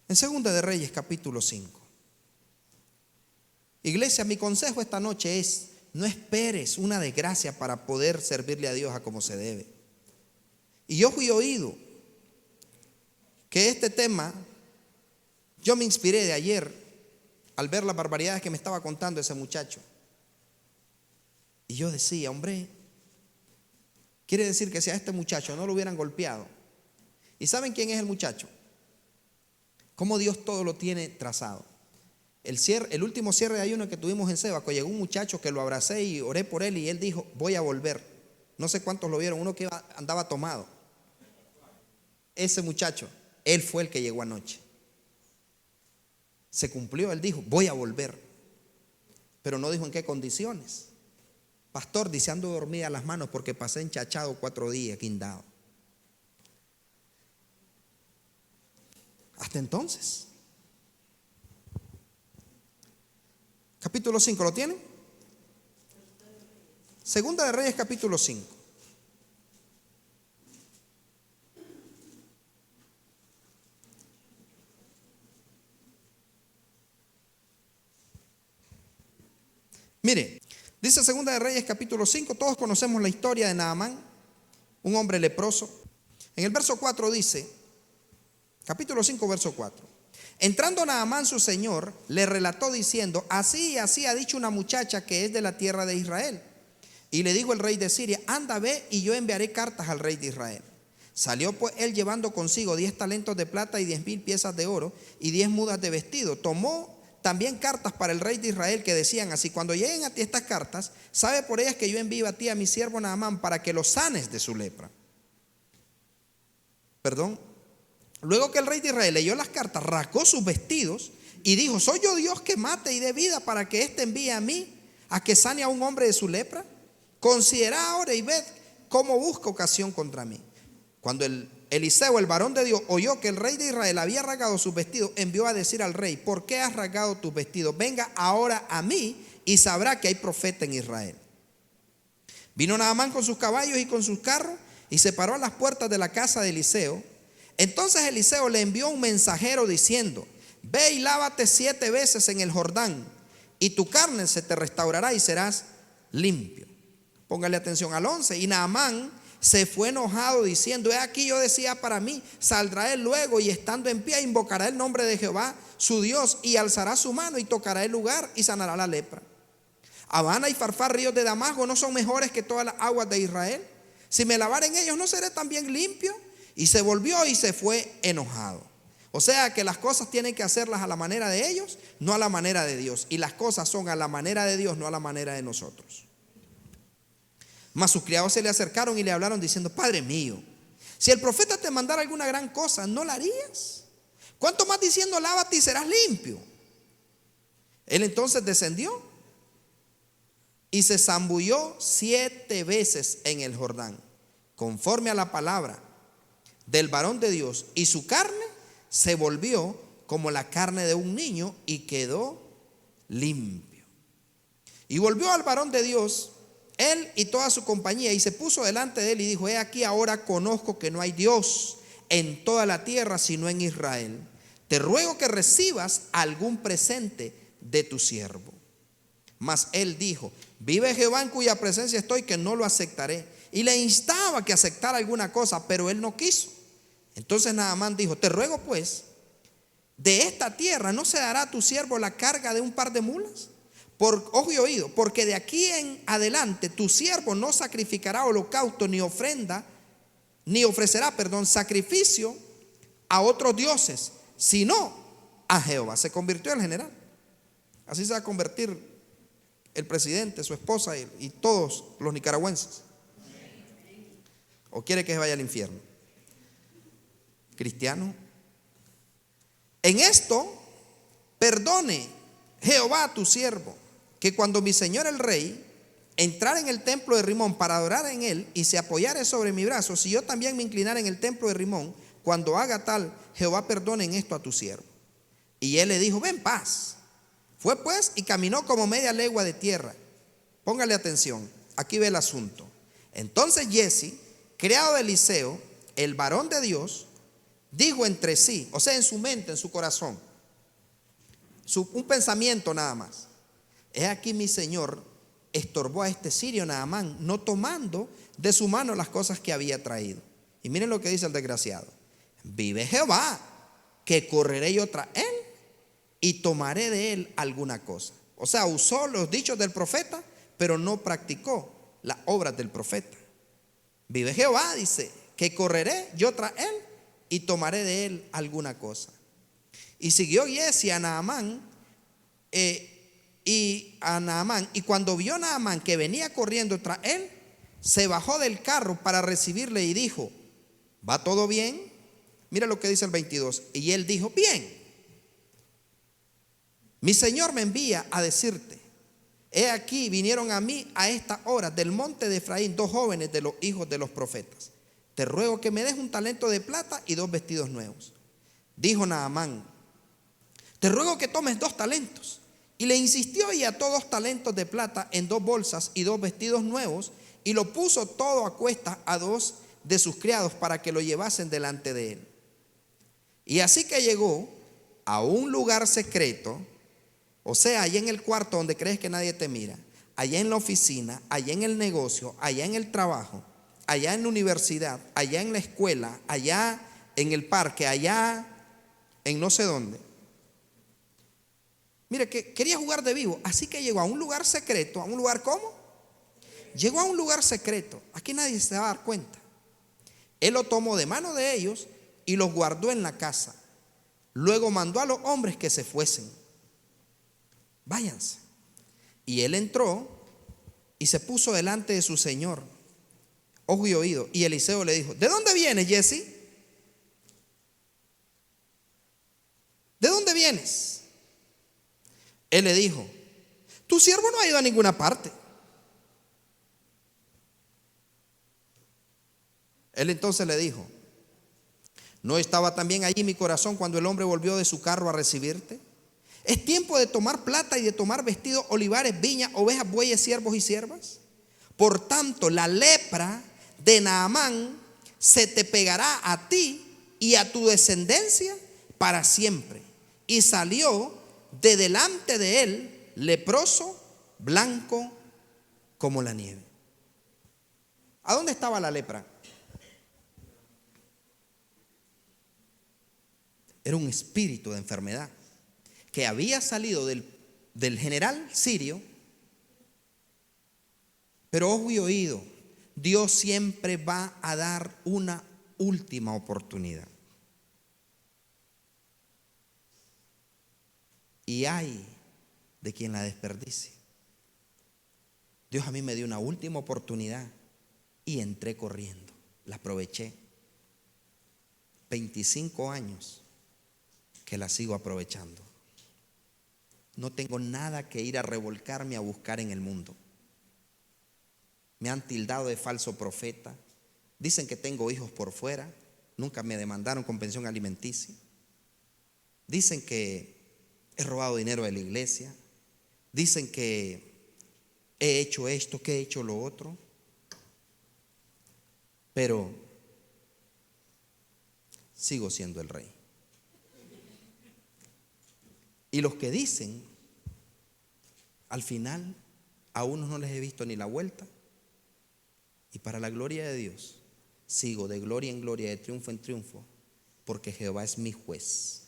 en Segunda de Reyes capítulo 5. Iglesia, mi consejo esta noche es: no esperes una desgracia para poder servirle a Dios a como se debe. Y yo fui oído que este tema, yo me inspiré de ayer al ver las barbaridades que me estaba contando ese muchacho. Y yo decía: hombre, quiere decir que si a este muchacho no lo hubieran golpeado. ¿Y saben quién es el muchacho? Cómo Dios todo lo tiene trazado. El último cierre de ayuno que tuvimos en Sebaco, llegó un muchacho que lo abracé y oré por él y él dijo: voy a volver. No sé cuántos lo vieron, uno que andaba tomado. Ese muchacho, él fue el que llegó anoche. Se cumplió, él dijo: voy a volver. Pero no dijo en qué condiciones. Pastor, dice: ando dormida las manos porque pasé enchachado 4 días guindado. Hasta entonces. Capítulo 5, ¿lo tienen? Segunda de Reyes capítulo 5. Mire, dice Segunda de Reyes capítulo 5, todos conocemos la historia de Naamán, un hombre leproso. En el verso 4 dice, capítulo 5, verso 4. Entrando Naamán su señor, le relató diciendo: así y así ha dicho una muchacha que es de la tierra de Israel. Y le dijo el rey de Siria: anda, ve, y yo enviaré cartas al rey de Israel. Salió pues él llevando consigo 10 talentos de plata y 10,000 piezas de oro y 10 mudas de vestido. Tomó también cartas para el rey de Israel que decían así: cuando lleguen a ti estas cartas, sabe por ellas que yo envío a ti a mi siervo Naamán para que lo sanes de su lepra. Luego que el rey de Israel leyó las cartas, rasgó sus vestidos y dijo: ¿soy yo Dios que mate y dé vida para que éste envíe a mí a que sane a un hombre de su lepra? Considerad ahora y ved cómo busca ocasión contra mí. Cuando Eliseo, el varón de Dios, oyó que el rey de Israel había rasgado sus vestidos, envió a decir al rey: ¿por qué has rasgado tus vestidos? Venga ahora a mí y sabrá que hay profeta en Israel. Vino Naamán con sus caballos y con sus carros y se paró a las puertas de la casa de Eliseo. Entonces Eliseo le envió un mensajero diciendo: ve y lávate 7 veces en el Jordán, y tu carne se te restaurará y serás limpio. Póngale atención al 11. Y Naamán se fue enojado diciendo: he aquí, yo decía para mí, saldrá él luego y estando en pie invocará el nombre de Jehová su Dios y alzará su mano y tocará el lugar y sanará la lepra. Habana y Farfar, ríos de Damasco, ¿no son mejores que todas las aguas de Israel? Si me lavare en ellos, ¿no seré también limpio? Y se volvió y se fue enojado. O sea que las cosas tienen que hacerlas a la manera de ellos, no a la manera de Dios. Y las cosas son a la manera de Dios, no a la manera de nosotros. Mas sus criados se le acercaron y le hablaron diciendo: Padre mío, si el profeta te mandara alguna gran cosa, ¿no la harías? ¿Cuánto más diciendo: lávate y serás limpio? Él entonces descendió y se zambulló 7 veces en el Jordán, conforme a la palabra del varón de Dios, y su carne se volvió como la carne de un niño y quedó limpio. Y volvió al varón de Dios, él y toda su compañía, y se puso delante de él y dijo: he aquí, ahora conozco que no hay Dios en toda la tierra sino en Israel. Te ruego que recibas algún presente de tu siervo. Mas él dijo: vive Jehová en cuya presencia estoy, que no lo aceptaré. Y le instaba que aceptara alguna cosa, pero él no quiso. Entonces Naamán dijo: te ruego pues, de esta tierra no se dará a tu siervo la carga de un par de mulas. Por ojo y oído, porque de aquí en adelante tu siervo no sacrificará holocausto ni ofrenda, ni ofrecerá, sacrificio a otros dioses, sino a Jehová. Se convirtió el general. Así se va a convertir el presidente, su esposa y todos los nicaragüenses. ¿O quiere que se vaya al infierno? Cristiano, en esto perdone Jehová a tu siervo, que cuando mi señor el rey entrara en el templo de Rimón para adorar en él y se apoyare sobre mi brazo, si yo también me inclinara en el templo de Rimón, cuando haga tal, Jehová perdone en esto a tu siervo. Y él le dijo: ven, paz. Fue pues y caminó como media legua de tierra. Póngale atención, aquí ve el asunto. Entonces Jesse, criado de Eliseo, el varón de Dios, dijo entre sí, o sea, en su mente, en su corazón, un pensamiento nada más: he aquí, mi señor estorbó a este sirio Naamán, no tomando de su mano las cosas que había traído. Y miren lo que dice el desgraciado: vive Jehová, que correré yo tras él y tomaré de él alguna cosa. O sea, usó los dichos del profeta, pero no practicó las obras del profeta. Vive Jehová, dice, que correré yo tras él y tomaré de él alguna cosa. Y siguió Jesse a Naamán, y cuando vio Naamán que venía corriendo tras él, se bajó del carro para recibirle y dijo: ¿va todo bien? Mira lo que dice el 22. Y él dijo: bien. Mi señor me envía a decirte: he aquí, vinieron a mí a esta hora del monte de Efraín 2 jóvenes de los hijos de los profetas. Te ruego que me des un talento de plata y 2 vestidos nuevos. Dijo Naamán: te ruego que tomes 2 talentos. Y le insistió y ató 2 talentos de plata en 2 bolsas y 2 vestidos nuevos, y lo puso todo a cuestas a 2 de sus criados para que lo llevasen delante de él. Y así que llegó a un lugar secreto, o sea, allá en el cuarto donde crees que nadie te mira, allá en la oficina, allá en el negocio, allá en el trabajo, allá en la universidad, allá en la escuela, allá en el parque, allá en no sé dónde. Mire, que quería jugar de vivo, así que llegó a un lugar secreto. ¿A un lugar cómo? Llegó a un lugar secreto. Aquí nadie se va a dar cuenta. Él lo tomó de mano de ellos y los guardó en la casa. Luego mandó a los hombres que se fuesen. Váyanse. Y él entró y se puso delante de su señor, ojo y oído. Y Eliseo le dijo: ¿de dónde vienes, Jesse? ¿De dónde vienes? Él le dijo: tu siervo no ha ido a ninguna parte. Él entonces le dijo: ¿no estaba también allí mi corazón cuando el hombre volvió de su carro a recibirte? Es tiempo de tomar plata y de tomar vestidos, olivares, viñas, ovejas, bueyes, siervos y siervas. Por tanto, la lepra de Naamán se te pegará a ti y a tu descendencia para siempre. Y salió de delante de él leproso, blanco como la nieve. ¿A dónde estaba la lepra? Era un espíritu de enfermedad que había salido del general sirio. Pero ojo y oído, Dios siempre va a dar una última oportunidad. Y hay de quien la desperdicie. Dios a mí me dio una última oportunidad y entré corriendo. La aproveché. 25 años que la sigo aprovechando. No tengo nada que ir a revolcarme a buscar en el mundo. Me han tildado de falso profeta. Dicen que tengo hijos por fuera. Nunca me demandaron con pensión alimenticia. Dicen que he robado dinero de la iglesia. Dicen que he hecho esto, que he hecho lo otro. Pero sigo siendo el rey. Y los que dicen, al final, a unos no les he visto ni la vuelta. Y para la gloria de Dios, sigo de gloria en gloria, de triunfo en triunfo, porque Jehová es mi juez.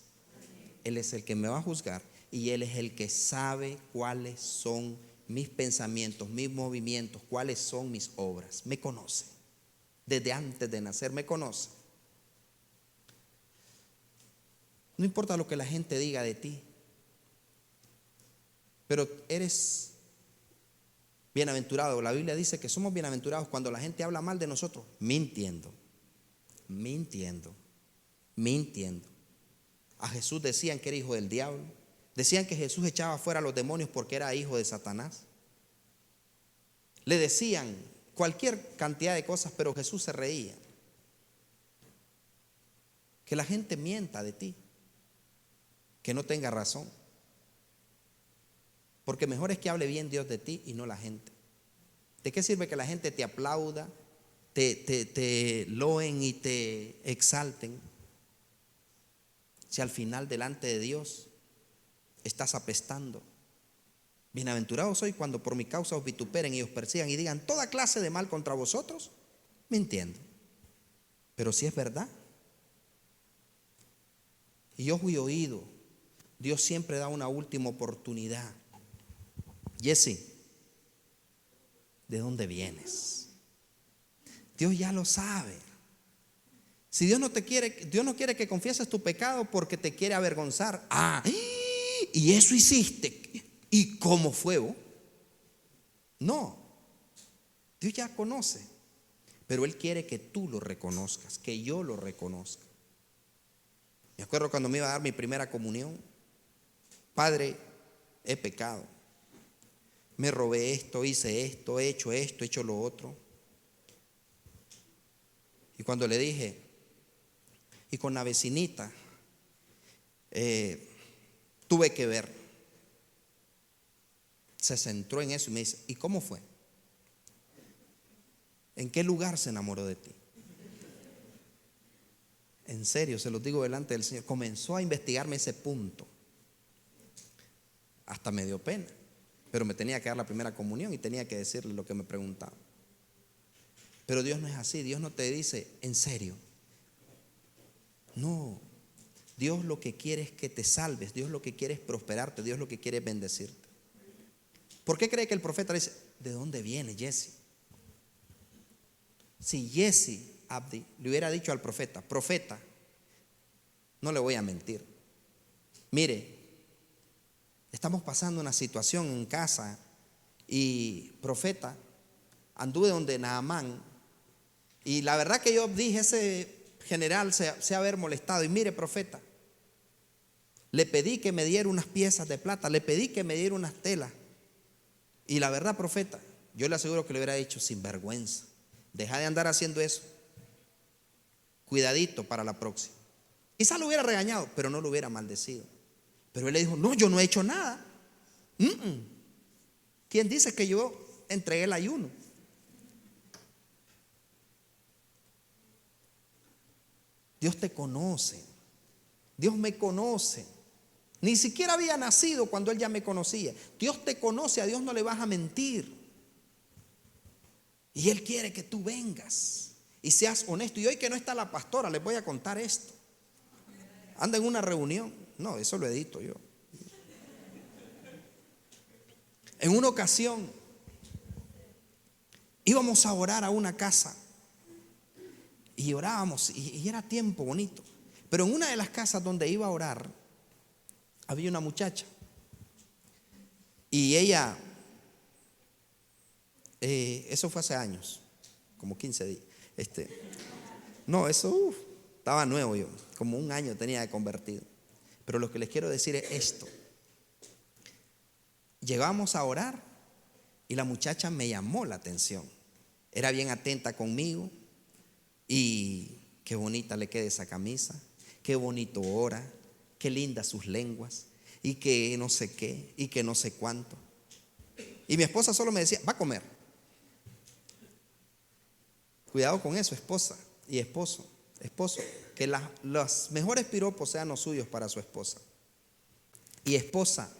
Él es el que me va a juzgar y Él es el que sabe cuáles son mis pensamientos, mis movimientos, cuáles son mis obras. Me conoce. Desde antes de nacer me conoce. No importa lo que la gente diga de ti, pero eres bienaventurado. La Biblia dice que somos bienaventurados cuando la gente habla mal de nosotros, mintiendo. A Jesús decían que era hijo del diablo. Decían que Jesús echaba fuera a los demonios porque era hijo de Satanás. Le decían cualquier cantidad de cosas, pero Jesús se reía. Que la gente mienta de ti, que no tenga razón. Porque mejor es que hable bien Dios de ti y no la gente. ¿De qué sirve que la gente te aplauda, te loen y te exalten, si al final delante de Dios estás apestando? Bienaventurado soy cuando por mi causa os vituperen y os persigan y digan toda clase de mal contra vosotros, mintiendo. Pero si es verdad. Y ojo y oído, Dios siempre da una última oportunidad. Jesse, ¿de dónde vienes? Dios ya lo sabe. Si Dios no quiere que confieses tu pecado porque te quiere avergonzar. Y eso hiciste. ¿Y cómo fue vos? No. Dios ya conoce. Pero Él quiere que tú lo reconozcas, que yo lo reconozca. Me acuerdo cuando me iba a dar mi primera comunión. Padre, he pecado. Me robé esto, hice esto, he hecho lo otro. Y cuando le dije, y con la vecinita, tuve que ver. Se centró en eso y me dice, ¿y cómo fue? ¿En qué lugar se enamoró de ti? En serio, se los digo delante del Señor. Comenzó a investigarme ese punto. Hasta me dio pena. Pero me tenía que dar la primera comunión y tenía que decirle lo que me preguntaba. Pero Dios no es así. Dios no te dice, en serio. No. Dios lo que quiere es que te salves. Dios lo que quiere es prosperarte. Dios lo que quiere es bendecirte. ¿Por qué cree que el profeta le dice, ¿de dónde viene Jesse? Si Jesse Abdi le hubiera dicho al profeta, profeta, no le voy a mentir. Mire, estamos pasando una situación en casa y profeta, anduve donde Naamán y la verdad que yo dije, ese general se ha haber molestado y mire profeta, le pedí que me diera unas piezas de plata, le pedí que me diera unas telas y la verdad profeta, yo le aseguro que le hubiera dicho sin vergüenza, deja de andar haciendo eso, cuidadito para la próxima. Quizás lo hubiera regañado, pero no lo hubiera maldecido. Pero él le dijo, no, yo no he hecho nada. ¿Quién dice que yo entregué el ayuno? Dios te conoce. Dios me conoce. Ni siquiera había nacido cuando Él ya me conocía. Dios te conoce, a Dios no le vas a mentir. Y Él quiere que tú vengas y seas honesto. Y hoy que no está la pastora, les voy a contar esto. Anda en una reunión. No, eso lo edito yo. En una ocasión íbamos a orar a una casa y orábamos y era tiempo bonito. Pero en una de las casas donde iba a orar había una muchacha y ella, eso fue hace años, como 15 días. No, eso estaba nuevo yo, como un año tenía de convertido. Pero lo que les quiero decir es esto. Llegamos a orar y la muchacha me llamó la atención. Era bien atenta conmigo y qué bonita le queda esa camisa, qué bonito ora, qué lindas sus lenguas y que no sé qué y que no sé cuánto. Y mi esposa solo me decía, va a comer. Cuidado con eso, esposa y esposo, que los mejores piropos sean los suyos para su esposa. Y esposa,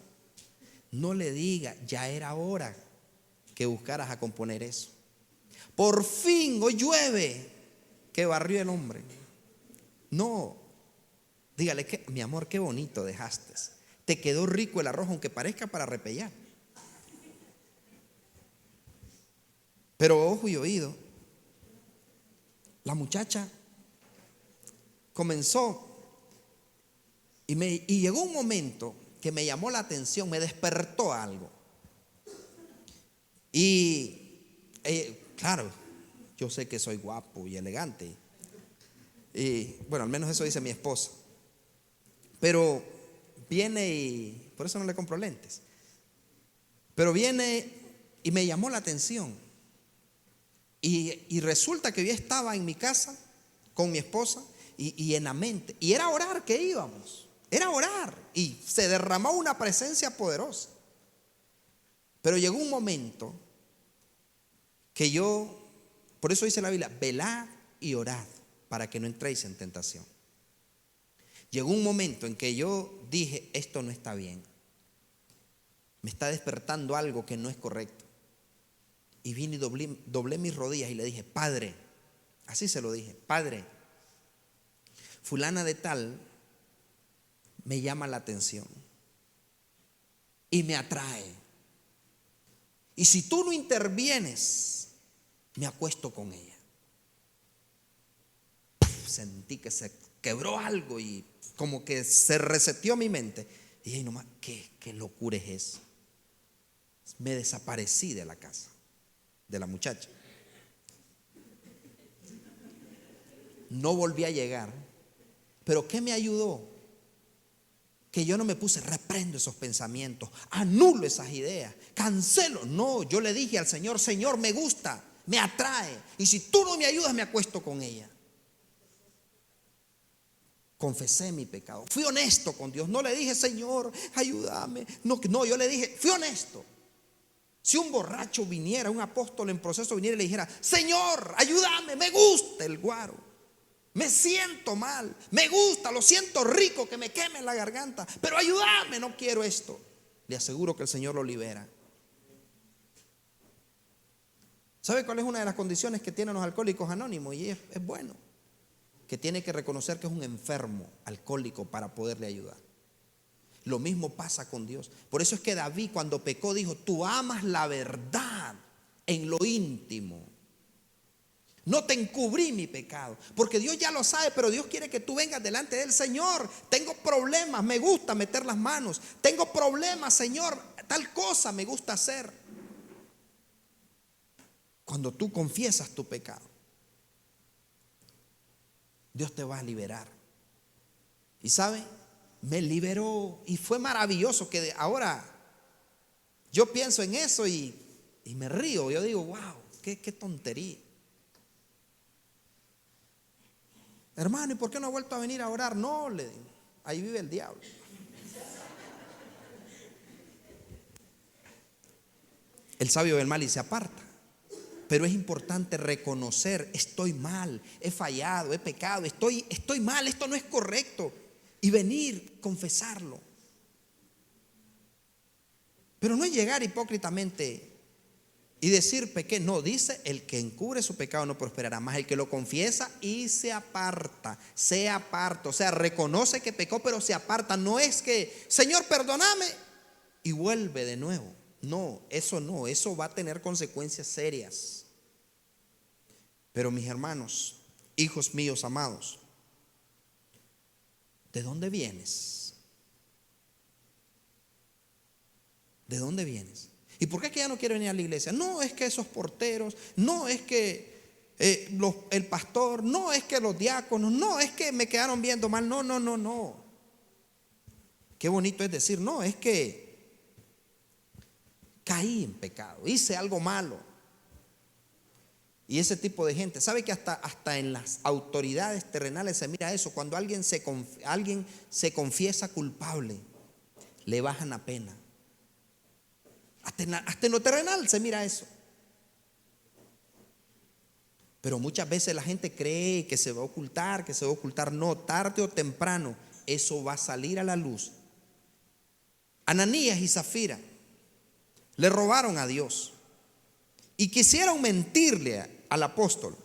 no le diga, ya era hora que buscaras a componer eso. Por fin hoy llueve, que barrió el hombre. No, dígale que mi amor, qué bonito dejaste. Te quedó rico el arroz, aunque parezca para repellar. Pero ojo y oído, la muchacha comenzó y llegó un momento que me llamó la atención, me despertó algo. Y claro, yo sé que soy guapo y elegante. Y bueno, al menos eso dice mi esposa. Pero viene y por eso no le compro lentes. Pero viene y me llamó la atención. Y resulta que yo estaba en mi casa con mi esposa y en la mente. Y era a orar que íbamos. Era orar y se derramó una presencia poderosa. Pero llegó un momento que yo, por eso dice la Biblia, velad y orad para que no entréis en tentación. Llegó un momento en que yo dije, esto no está bien. Me está despertando algo que no es correcto. Y vine y doblé mis rodillas y le dije, Padre, así se lo dije, Padre, fulana de tal me llama la atención y me atrae. Y si tú no intervienes, me acuesto con ella. Sentí que se quebró algo y como que se reseteó mi mente. Y dije, nomás, ¿qué locura es eso? Me desaparecí de la casa de la muchacha. No volví a llegar. Pero ¿qué me ayudó? Que yo no me puse, reprendo esos pensamientos, anulo esas ideas, cancelo. No, yo le dije al Señor, Señor, me gusta, me atrae. Y si tú no me ayudas, me acuesto con ella. Confesé mi pecado. Fui honesto con Dios. No le dije, Señor, ayúdame. No, yo le dije, fui honesto. Si un borracho viniera, un apóstol en proceso viniera y le dijera, Señor, ayúdame, me gusta el guaro. Me siento mal, me gusta, lo siento rico, que me queme la garganta, pero ayúdame, no quiero esto. Le aseguro que el Señor lo libera. ¿Sabe cuál es una de las condiciones que tienen los alcohólicos anónimos? Y es bueno, que tiene que reconocer que es un enfermo alcohólico para poderle ayudar. Lo mismo pasa con Dios. Por eso es que David, cuando pecó, dijo, tú amas la verdad en lo íntimo. No te encubrí mi pecado, porque Dios ya lo sabe, pero Dios quiere que tú vengas delante de Él. Señor, tengo problemas, me gusta meter las manos. Tengo problemas, Señor, tal cosa me gusta hacer. Cuando tú confiesas tu pecado, Dios te va a liberar. Y sabe, me liberó y fue maravilloso que ahora yo pienso en eso y me río. Yo digo, wow, qué tontería. Hermano, ¿y por qué no ha vuelto a venir a orar? No, le digo, ahí vive el diablo. El sabio ve el mal y se aparta. Pero es importante reconocer: estoy mal, he fallado, he pecado, estoy mal, esto no es correcto. Y venir, confesarlo. Pero no es llegar hipócritamente y decir pequé. No, dice: el que encubre su pecado no prosperará, más el que lo confiesa y se aparta. O sea, reconoce que pecó, pero se aparta. No es que, Señor, perdóname, y vuelve de nuevo. No, eso va a tener consecuencias serias. Pero mis hermanos, hijos míos amados, ¿de dónde vienes? ¿De dónde vienes? ¿Y por qué es que ya no quiere venir a la iglesia? No es que esos porteros, no es que el pastor, no es que los diáconos, no es que me quedaron viendo mal. No. Qué bonito es decir: no, es que caí en pecado, hice algo malo. Y ese tipo de gente, ¿sabe que hasta en las autoridades terrenales se mira eso? Cuando alguien se confiesa culpable, le bajan la pena. Hasta en lo terrenal se mira eso. Pero muchas veces la gente cree que se va a ocultar, No, tarde o temprano eso va a salir a la luz. Ananías y Zafira le robaron a Dios y quisieron mentirle al apóstol.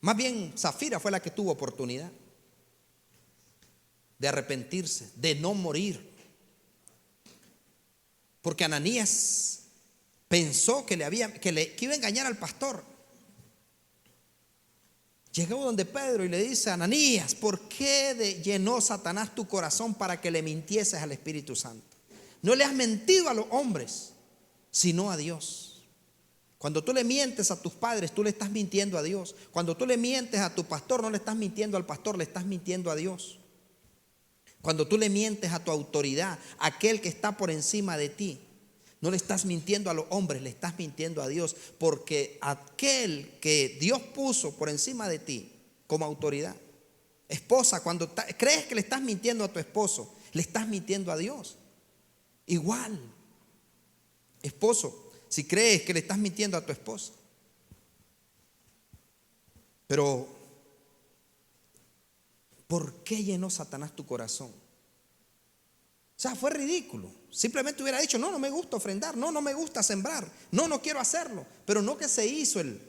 Más bien, Zafira fue la que tuvo oportunidad de arrepentirse, de no morir. Porque Ananías pensó que iba a engañar al pastor. Llegó donde Pedro y le dice: Ananías, ¿por qué llenó Satanás tu corazón para que le mintieses al Espíritu Santo? No le has mentido a los hombres, sino a Dios. Cuando tú le mientes a tus padres, tú le estás mintiendo a Dios. Cuando tú le mientes a tu pastor, no le estás mintiendo al pastor, le estás mintiendo a Dios. Cuando tú le mientes a tu autoridad, aquel que está por encima de ti, no le estás mintiendo a los hombres, le estás mintiendo a Dios. Porque aquel que Dios puso por encima de ti como autoridad, esposa, cuando crees que le estás mintiendo a tu esposo, le estás mintiendo a Dios. Igual, esposo, si crees que le estás mintiendo a tu esposa. Pero ¿por qué llenó Satanás tu corazón? O sea, fue ridículo. Simplemente hubiera dicho: no me gusta ofrendar, no me gusta sembrar, no quiero hacerlo. Pero no que se hizo él.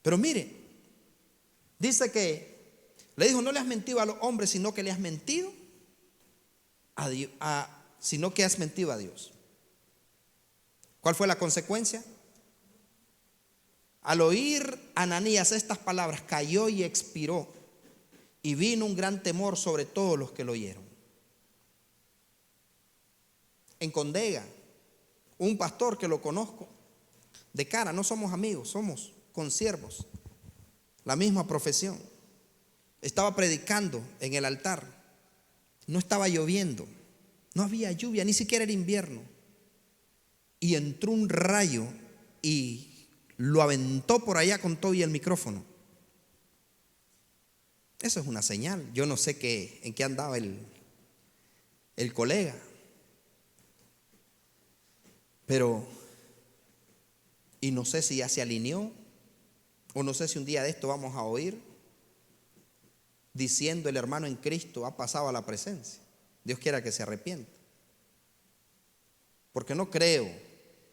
Pero mire, dice que le dijo: no le has mentido a los hombres, sino que le has mentido a Dios, sino que has mentido a Dios. ¿Cuál fue la consecuencia? Al oír Ananías estas palabras, cayó y expiró, y vino un gran temor sobre todos los que lo oyeron. En Condega, un pastor que lo conozco de cara, no somos amigos, somos consiervos, la misma profesión, estaba predicando en el altar. No estaba lloviendo, no había lluvia, ni siquiera era invierno. Y entró un rayo y lo aventó por allá con todo y el micrófono. Eso es una señal. Yo no sé en qué andaba el colega. Pero, y no sé si ya se alineó, o no sé si un día de esto vamos a oír diciendo: el hermano en Cristo ha pasado a la presencia. Dios quiera que se arrepienta. Porque no creo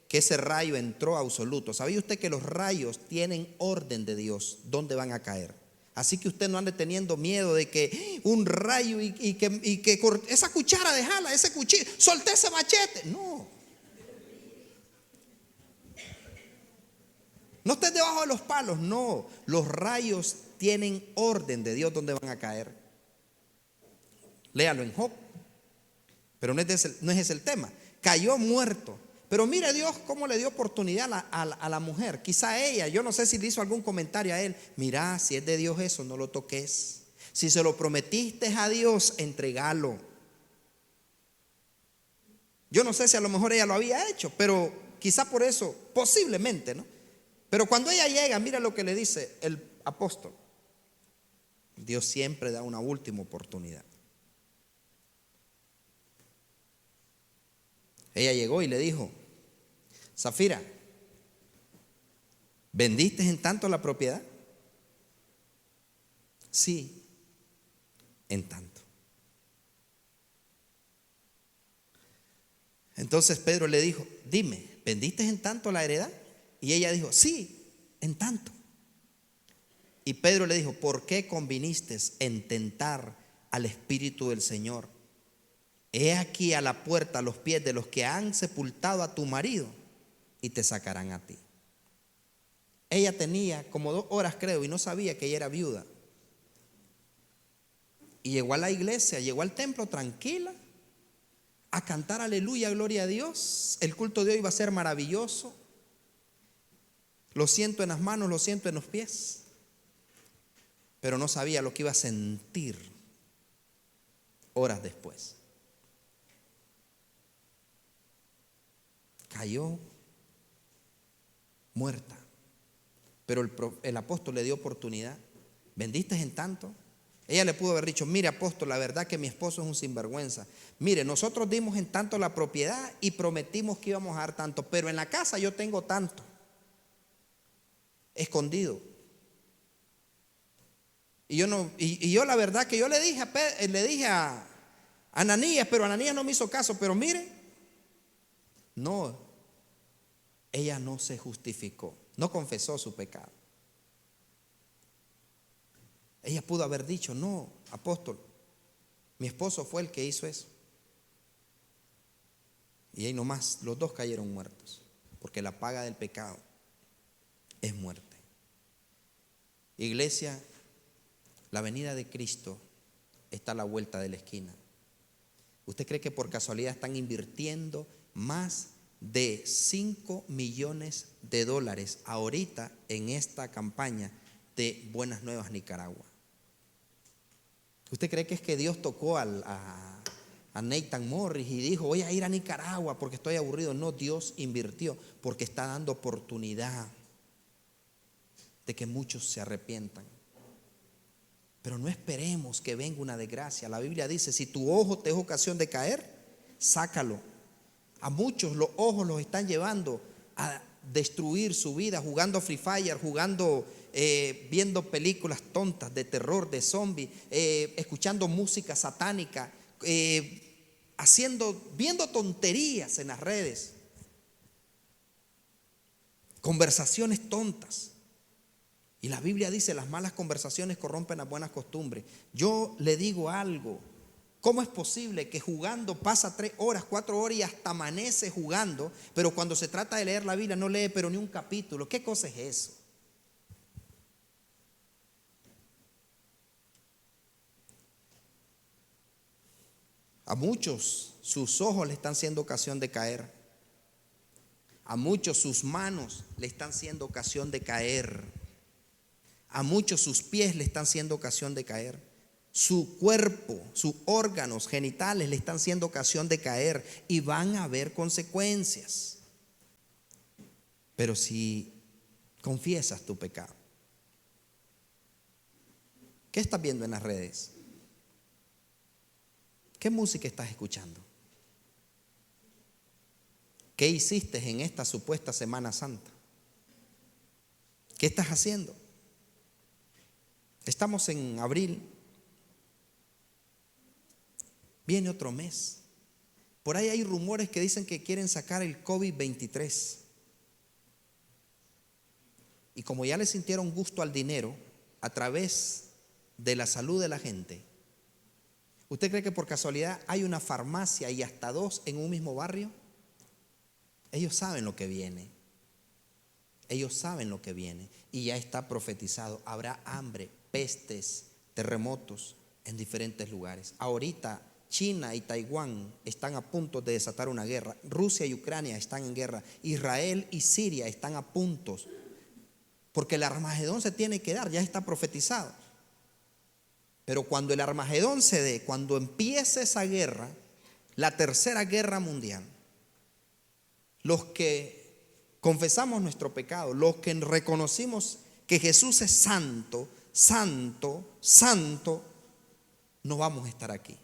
que ese rayo entró absoluto. ¿Sabía usted que los rayos tienen orden de Dios dónde van a caer? Así que usted no ande teniendo miedo de que un rayo y que esa cuchara, déjala, ese cuchillo, solté ese machete. No estés debajo de los palos. No, los rayos tienen orden de Dios dónde van a caer. Léalo en Job. Pero no es ese el tema. Cayó muerto. Pero mire Dios cómo le dio oportunidad a la mujer. Quizá ella, yo no sé si le hizo algún comentario a él: mira, si es de Dios eso, no lo toques. Si se lo prometiste a Dios, entregalo. Yo no sé si a lo mejor ella lo había hecho, pero quizá por eso, posiblemente, ¿no? Pero cuando ella llega, mira lo que le dice el apóstol: Dios siempre da una última oportunidad. Ella llegó y le dijo: Zafira, ¿vendiste en tanto la propiedad? Sí, en tanto. Entonces Pedro le dijo, dime, ¿vendiste en tanto la heredad? Y ella dijo, sí, en tanto. Y Pedro le dijo, ¿por qué conviniste en tentar al Espíritu del Señor? He aquí a la puerta los pies de los que han sepultado a tu marido y te sacarán a ti. Ella tenía como 2 horas, creo, y no sabía que ella era viuda. Y llegó a la iglesia, llegó al templo tranquila, a cantar aleluya, gloria a Dios. El culto de hoy va a ser maravilloso. Lo siento en las manos, lo siento en los pies. Pero no sabía lo que iba a sentir horas después. Cayó muerta. Pero el apóstol le dio oportunidad. ¿Vendiste en tanto? Ella le pudo haber dicho, mire apóstol, la verdad que mi esposo es un sinvergüenza. Mire, nosotros dimos en tanto la propiedad y prometimos que íbamos a dar tanto, pero en la casa yo tengo tanto, escondido. Y yo la verdad que yo le dije a Ananías, pero Ananías no me hizo caso. Pero mire, no, ella no se justificó, no confesó su pecado. Ella pudo haber dicho, no, apóstol, mi esposo fue el que hizo eso. Y ahí nomás los dos cayeron muertos, porque la paga del pecado es muerte. Iglesia, la venida de Cristo está a la vuelta de la esquina. ¿Usted cree que por casualidad están invirtiendo más de $5 millones ahorita en esta campaña de Buenas Nuevas Nicaragua? ¿Usted cree que es que Dios tocó a Nathan Morris y dijo, voy a ir a Nicaragua porque estoy aburrido? No, Dios invirtió porque está dando oportunidad de que muchos se arrepientan. Pero no esperemos que venga una desgracia. La Biblia dice, si tu ojo te es ocasión de caer, sácalo. A muchos los ojos los están llevando a destruir su vida, jugando Free Fire, viendo películas tontas de terror, de zombies, escuchando música satánica, viendo tonterías en las redes, conversaciones tontas. Y la Biblia dice, las malas conversaciones corrompen las buenas costumbres. Yo le digo algo, ¿cómo es posible que jugando pasa 3 horas, 4 horas y hasta amanece jugando, pero cuando se trata de leer la Biblia no lee pero ni un capítulo? ¿Qué cosa es eso? A muchos sus ojos le están siendo ocasión de caer. A muchos sus manos le están siendo ocasión de caer. A muchos sus pies le están siendo ocasión de caer. Su cuerpo, sus órganos genitales le están siendo ocasión de caer y van a haber consecuencias. Pero si confiesas tu pecado, ¿qué estás viendo en las redes? ¿Qué música estás escuchando? ¿Qué hiciste en esta supuesta Semana Santa? ¿Qué estás haciendo? Estamos en abril. Viene otro mes. Por ahí hay rumores que dicen que quieren sacar el COVID-23. Y como ya le sintieron gusto al dinero a través de la salud de la gente, ¿usted cree que por casualidad hay una farmacia y hasta 2 en un mismo barrio? Ellos saben lo que viene. Ellos saben lo que viene. Y ya está profetizado. Habrá hambre, pestes, terremotos en diferentes lugares. Ahorita China y Taiwán están a punto de desatar una guerra. Rusia y Ucrania están en guerra. Israel y Siria están a puntos. Porque el Armagedón se tiene que dar, ya está profetizado. Pero cuando el Armagedón se dé, cuando empiece esa guerra, la tercera guerra mundial, los que confesamos nuestro pecado, los que reconocimos que Jesús es santo, santo, santo, no vamos a estar aquí.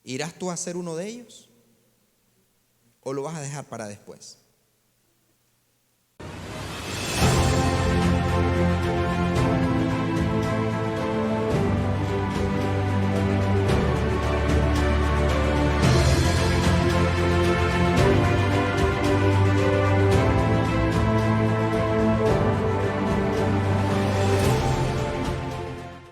¿Irás tú a ser uno de ellos? ¿O lo vas a dejar para después?